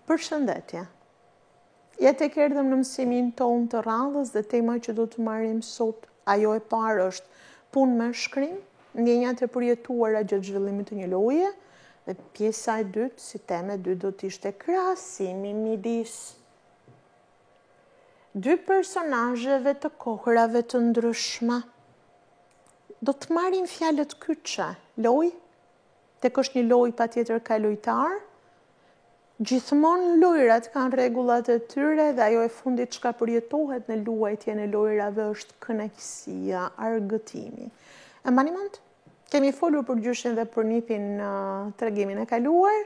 Përshëndetje. Jetë e erdhëm në mësimin tonë të radhës dhe tema që do të marrim sot, ajo e parë është punë me shkrim, ndjenjat e përjetuara gjatë zhvillimit të një loje, dhe pjesa e dytë, si temë e dytë do të ishte krahasimi midis dy personazheve të kohërave të ndryshme. Do të marrim fjalët kyçe, lojë, tek është një lojë patjetër ka lojtar. Gjithmonë lojrat kanë rregullat e tyre dhe ajo e fundit çka përjetohet në luajtjen e lojrave është kënaqësia, argëtimi. E mbani mend? Kemi folur për gjyshin dhe për nipin në tregimin e kaluar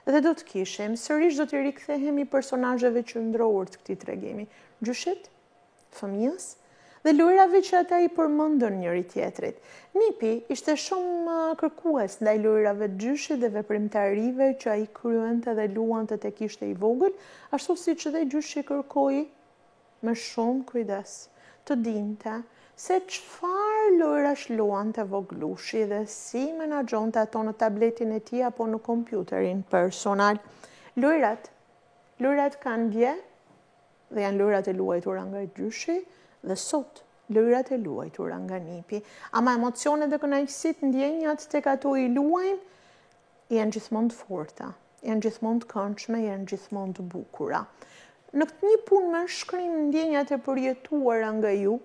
dhe do të kishim sërish do të rikthehemi personazheve qendror të këtij tregimi. Gjyshit, fëmijës dhe lojrave që ata i përmendën njëri tjetrit. Nipi ishte shumë kërkues ndaj lojrave të gjyshit dhe veprimtarive që ai kryente dhe luante tek ishte i vogël, ashtu siç dhe gjyshi kërkoi me shumë kujdes të dinte se çfarë lojrash luante voglushi dhe si menaxhonte ato në tabletin e tij apo në kompjuterin personal. Lojrat kanë dje dhe janë lojrat e luajtura nga gjyshi, dhe sot lojrat e luajtura nga nipi. Ama emocionet dhe kënaqësitë, ndjenjat tek ato i luajnë janë gjithmonë të forta, janë gjithmonë të këndshme, janë gjithmonë të bukura. Në këtë një punë me shkrim, ndjenjat e përjetuara nga ju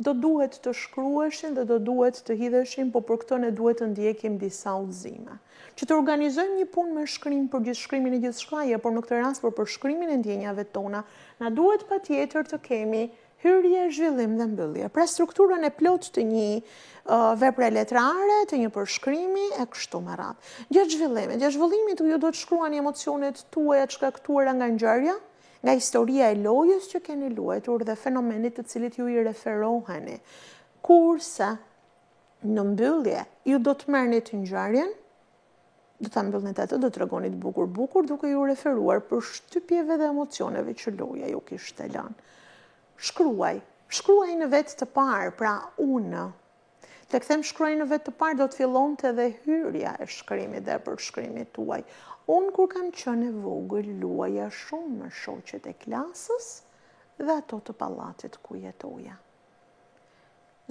do duhet të shkruheshin dhe do duhet të hidheshin, po për këtë ne duhet të ndjekim disa udhëzime. Që të organizojmë një punë me shkrim për gjithë shkrimin e gjithë shkruaje, por në këtë rast për shkrimin e ndjenjave tona, na duhet patjetër të kemi hyrje, zhvillim dhe mbyllje. Pra strukturën e plot të një vepre letrare, të një përshkrimi e kështu me radhë. Gjatë zhvillimit ju do të shkruani emocionet tuaja të shkaktuara nga ngjarja, nga historia e lojës që keni luajtur dhe fenomenit të cilit ju i referoheni. Kurse në mbyllje ju do të merrni të ngjarjen, do ta mbyllni atë, do të tregonit bukur duke ju referuar për shtypjeve dhe emocioneve që loja ju kishte lënë. Shkruaj në vetë të parë, pra unë. Të kthem shkruaj në vetë të parë do të fillonte edhe hyrja e shkrimit dhe përshkrimit tuaj. Unë kur kam qenë e vogël luaja shumë me shoqet e klasës dhe ato të pallatit ku jetoja.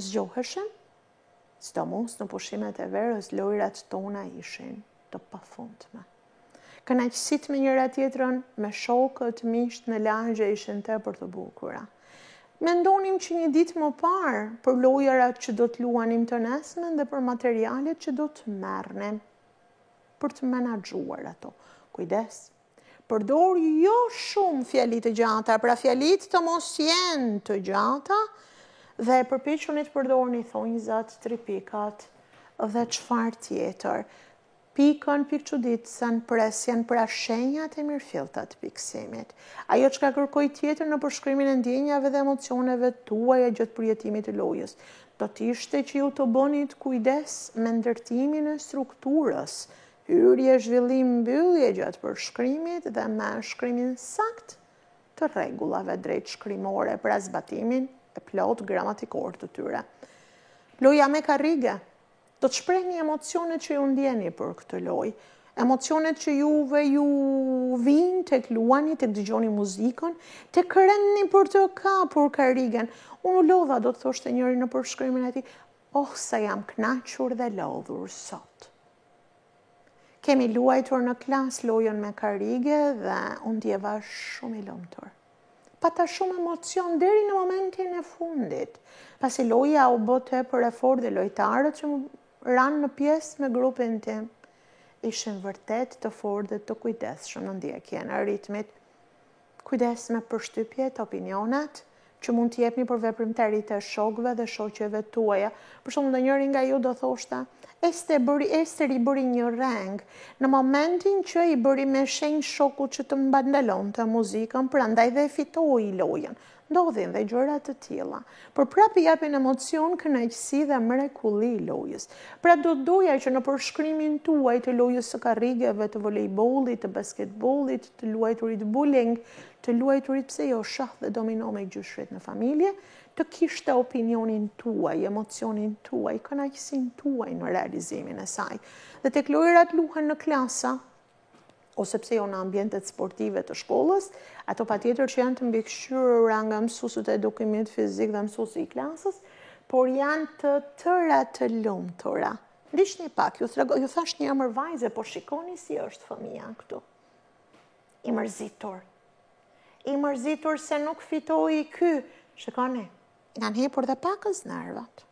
Zgjoheshim, sidomos në pushimet e verës, lojrat tona ishin të pafundme. Kënaqësitë me njëra tjetrën, me shokët, miqt në lagje ishin tepër të bukura. Mendonim që një ditë më parë për lojrat që do të luanim të nesmen dhe për materialet që do të merrnim për të menaxhuar ato. Kujdes, përdor jo shumë fjali të gjata, pra fjalit të mos jenë të gjata dhe përpiquni të përdorni thonjzat, tripikat dhe çfarë tjetër. Pikën, pikçuditësen, presjen, pra shenjat e mirëfilltat pikësimit. Ajo çka kërkoj tjetër në përshkrimin e ndjenjave dhe emocioneve tuaja gjatë përjetimit të lojës, do të ishte që ju të bënit kujdes me ndërtimin e strukturës, hyrje, zhvillim, mbyllje gjatë përshkrimit dhe me shkrimin sakt të rregullave drejt shkrimore, pra zbatimin e plot gramatikor të tyre. Loja me karrige do të shprehni emocionet që ju ndjeni për këtë lojë, emocionet që juve ju vinë tek luani, tek dëgjoni muzikën, tek rënni për të kapur karrigen. Unë lodha, do të thoshte njëri në përshkrimin e tij, sa jam kënaqur dhe lodhur sot. Kemi luajtur në klas lojën me karrige dhe unë ndjeva shumë i lumtur. Pata shumë emocion deri në momentin e fundit, pasi loja u bë tepër e fortë dhe lojtarët që ranë në pjesë me grupin tim ishin vërtet të fortë dhe të kujdesshëm në ndjekjen e ritmit. Kujdes me përshtypjet, opinionet që mund të jepni për veprimtaritë e shokëve dhe shoqeve tuaja. Për shembull, ndonjëri nga ju do thoshte, Ester i bëri një reng në momentin që i bëri me shenjë shokut që të mbandalonte muzikën, prandaj dhe fitoi lojën. Ndodhin dhe gjëra të tilla, por prapë japin emocion, kënaqësi dhe mrekulli lojës. Pra do doja që në përshkrimin tuaj të lojës së karrigeve, të volejbollit, të basketbollit, të luajturit bowling, të luajturit pse jo shah dhe domino me gjyshrit në familje, të kishte opinionin tuaj, emocionin tuaj, kënaqësinë tuaj në realizimin e saj. Dhe tek lojrat luhen në klasa, ose pse jo në ambientet sportive të shkollës, ato patjetër që janë të mbikëqyrura nga mësuesët e edukimit fizik dhe mësuesi i klasës, por janë të tëra të lumtura. Ndiqni pak, ju thash një emër vajze, por shikoni si është fëmia këtu. I mërzitur se nuk fitoi ky. Shikoni, kanë hepur dhe pakës nervat.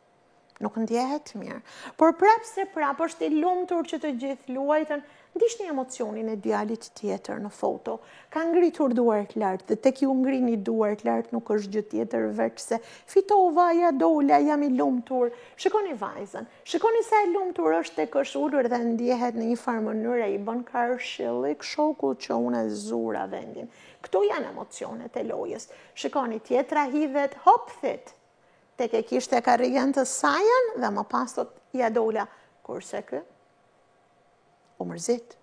Nuk ndjehet mirë. Por prap është i lumtur që të gjithë luajtën. Ndiqni emocionin e djalit tjetër në foto. Ka ngritur duart lart dhe tek ju ngrini duart lart nuk është gjë tjetër veç se fitova, ja dola, jam i lumtur. Shikoni vajzën. Shikoni sa e lumtur është tek është ulur dhe ndjehet në një farë mënyrë, i bën karshillik shokut që unë e zura vendin. Këto janë emocionet e lojës. Shikoni, tjetra hidhet hopthit. Tek e kishte karrigen të sajën dhe më pas thot ja dola. Kurse kë? U mërzit.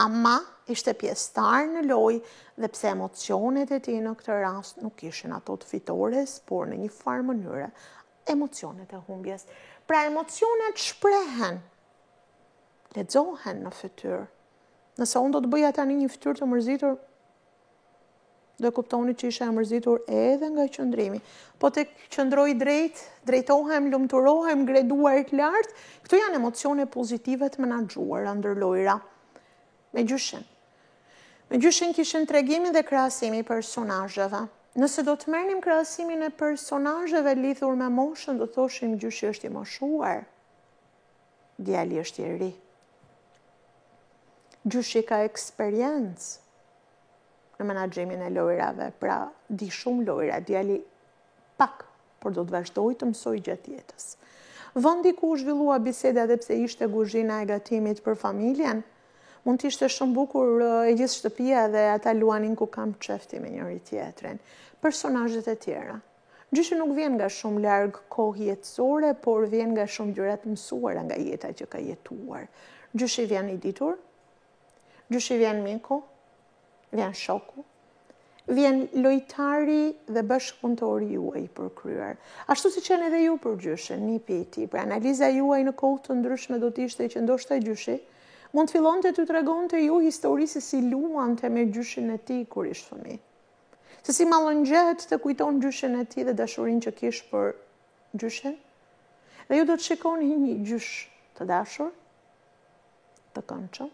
Ama ishte pjesëtar në lojë dhe pse emocionet e tij në këtë rast nuk ishin ato të fitores, por në një farë mënyre emocionet e humbjes. Pra emocionet shprehen, lexohen në fytyrë. Nëse unë do të bëja tani një fytyrë të mërzitur, do kuptoni që isha e mërzitur edhe nga qëndrimi. Po të qëndroj drejtohem, lumturohem, greduar të lartë, këto janë emocione pozitive të menaxhuara ndër lojra. Me gjyshin kishin tregimin dhe krahasimi personazheve. Nëse do të merrnim krahasimin e personazheve lidhur me moshën, do thoshim gjyshi është i moshuar, djali është i ri. Gjyshi ka eksperiencë në menaxhimin e lojrave, pra di shumë lojra, djali pak, por do të vazhdoj të mësoj gjatë jetës. Vendi ku u zhvillua biseda dhe pse ishte kuzhina e gatimit për familjen, mund të ishte shumë bukur e gjithë shtëpia dhe ata luanin ku kam qefti me njëri tjetrin. Personazhet e tjera. Gjyshi nuk vjen nga shumë larg kohë jetësore, por vjen nga shumë gjërat mësuara nga jeta që ka jetuar. Gjyshi vjen i ditur, gjyshi vjen miku, vjen shoku, vjen lojtari dhe bashkëpunëtori juaj për kryer. Ashtu si qenë edhe ju për gjyshin, nipi i tij. Pra analiza juaj në kohë të ndryshme do të ishte që ndoshta gjyshi mund të fillonte t'ju tregonte ju histori se si luante me gjyshin e tij kur ishte fëmijë. Se si mallëngjehet të kujton gjyshin e tij dhe dashurinë që kish për gjyshin. Dhe ju do të shikoni një gjysh të dashur, të këndshëm,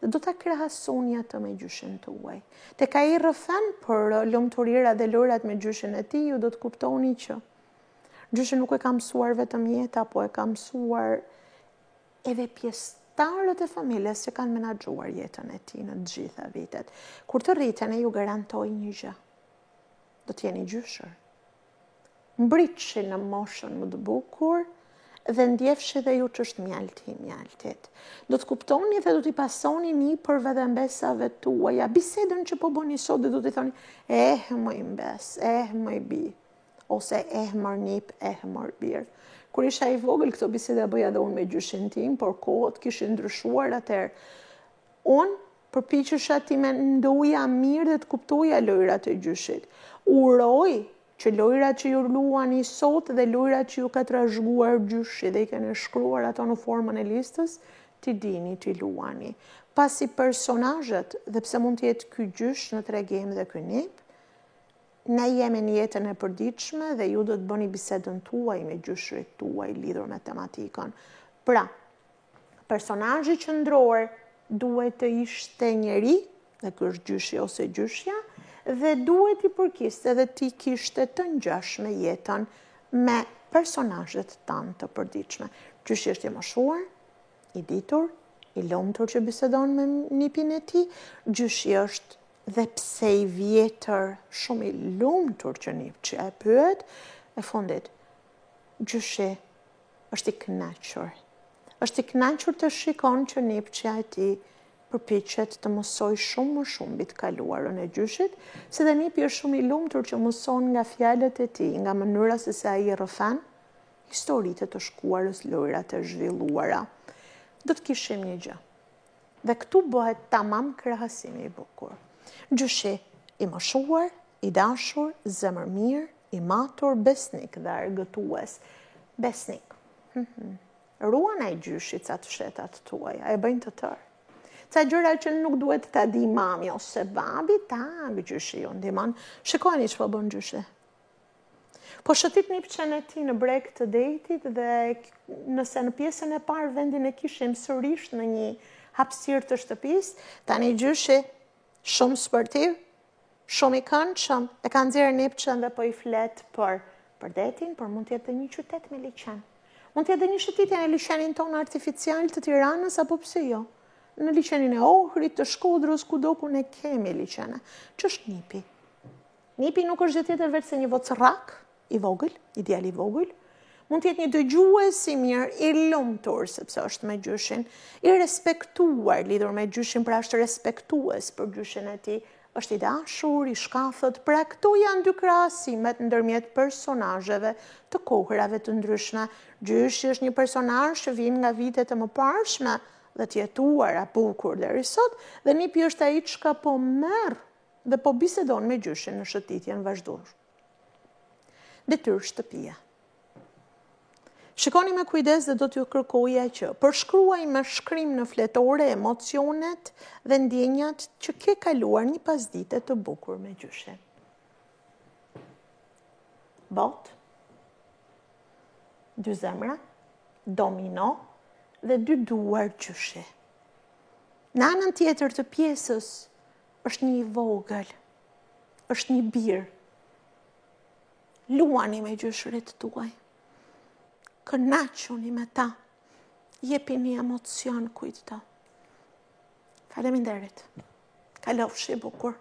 dhe do të krahasoni atë me gjyshin tuaj. Tek ai rrëfen për lumturirat dhe lojrat me gjyshin e tij, ju do të kuptoni që gjyshi nuk e ka mësuar vetëm jeta, po e ka mësuar edhe pjesëtarët e familjes që kanë menaxhuar jetën e tij në të gjitha vitet. Kur të rriteni, ju garantoj një gjë. Do të jeni gjyshër. Mbritshi në moshën më të bukur, dhe ndjefshi dhe ju që është mjaltit. Do të kuptoni dhe do t'i pasoni një përve dhe mbesave tuaja, bisedën që po bëni sot dhe do t'i thoni, më i mbes, më i bi, ose më nip, më birë. Kur isha i vogël, këto biseda bëja dhe unë me gjyshin tim, por kohët kishin ndryshuar atëherë. Unë përpiqesha ti me ndoja mirë dhe të kuptoja lojrat e gjyshit. Uroj që lojrat që ju luani sot dhe lojrat që ju ka trashëguar gjyshi dhe i keni shkruar ato në formën e listës, ti dini, ti luani. Pasi personazhet, dhe pse mund të jetë ky gjysh në tregim dhe ky nip, ne jemi në jetën e përditshme dhe ju do të bëni bisedën tuaj me gjyshrit tuaj lidhur me tematikën. Pra, personazhi qendror duhet të ishte njeri, dhe ky është gjyshi ose gjyshja, dhe duhet i përkiste dhe ti kishte të ngjashme jetën me personazhet tanë të përditshme. Gjyshi është i moshuar, i ditur, i lumtur që bisedon me nipin e tij, gjyshi është dhe pse i vjetër, shumë i lumtur që nipçi e pyet, e fundit, gjyshi është i kënaqur. Është i kënaqur të shikon që nipçia e tij përpiqet të mësoj shumë më shumë mbi të kaluarën e gjyshit, se dhe nipi është shumë i lumtur që mëson nga fjalët e tij, nga mënyra se si ai rrëfen historitë të shkuarës, lojrat e zhvilluara. Do të kishim një gjë. Dhe këtu bëhet tamam krahasimi i bukur. Gjyshi i moshuar, i dashur, zemër mirë, i matur, besnik dhe argëtues. Besnik. Ruan ai gjyshit sa të fshetat tuaj, a e bëjnë të tërë. ca gjëra që nuk duhet ta di mami ose babi, gjyshi ju ndihmon. Shikoni ç'po bën gjyshi. Po shëtit një pëqen e ti në breg të detit dhe nëse në pjesën e parë vendin e kishim sërish në një hapësirë të shtëpis, tani gjyshi shumë sportiv, shumë i këndshëm, e ka nxjerrë një pëqen dhe po i flet për detin, por mund t'jetë një qytet me liqen. Mund t'jetë një shëtitje në liqenin tonë artificial të Tiranës, apo pse jo? Në liqenin e Ohrit, të Shkodrës, kudo ku ne kemi liqene. Që është nipi? Nipi nuk është gjë tjetër veç se një vocerrak i vogël, ideal i vogël. Mund t'jetë një dëgjues i mirë, i lumtur, sepse është me gjyshin, i respektuar, lidhur me gjyshin, pra është respektues për gjyshin e tij, është i dashur, i shkafët, pra këto janë dy krahasimet ndërmjet personazheve të kohërave të ndryshme. Gjyshi është një personazh që vjen nga vitet e mëparshme dhe të jetuara bukur deri sot, dhe nipi është ai që po merr dhe po bisedon me gjyshin në shëtitjen vazhdueshme. Detyrë shtëpia. Shikoni me kujdes dhe do t'ju kërkoja që përshkruaj me shkrim në fletore emocionet dhe ndjenjat që ke kaluar një pasdite të bukur me gjyshin. Bot, dy zemra, domino dhe dy duar gjyshi. Në anën tjetër të pjesës është një vogël, është një bir. Luani me gjyshrit tuaj. Kënaquni me ta, jepini emocion kujt ta. Faleminderit. Kalofshi bukur.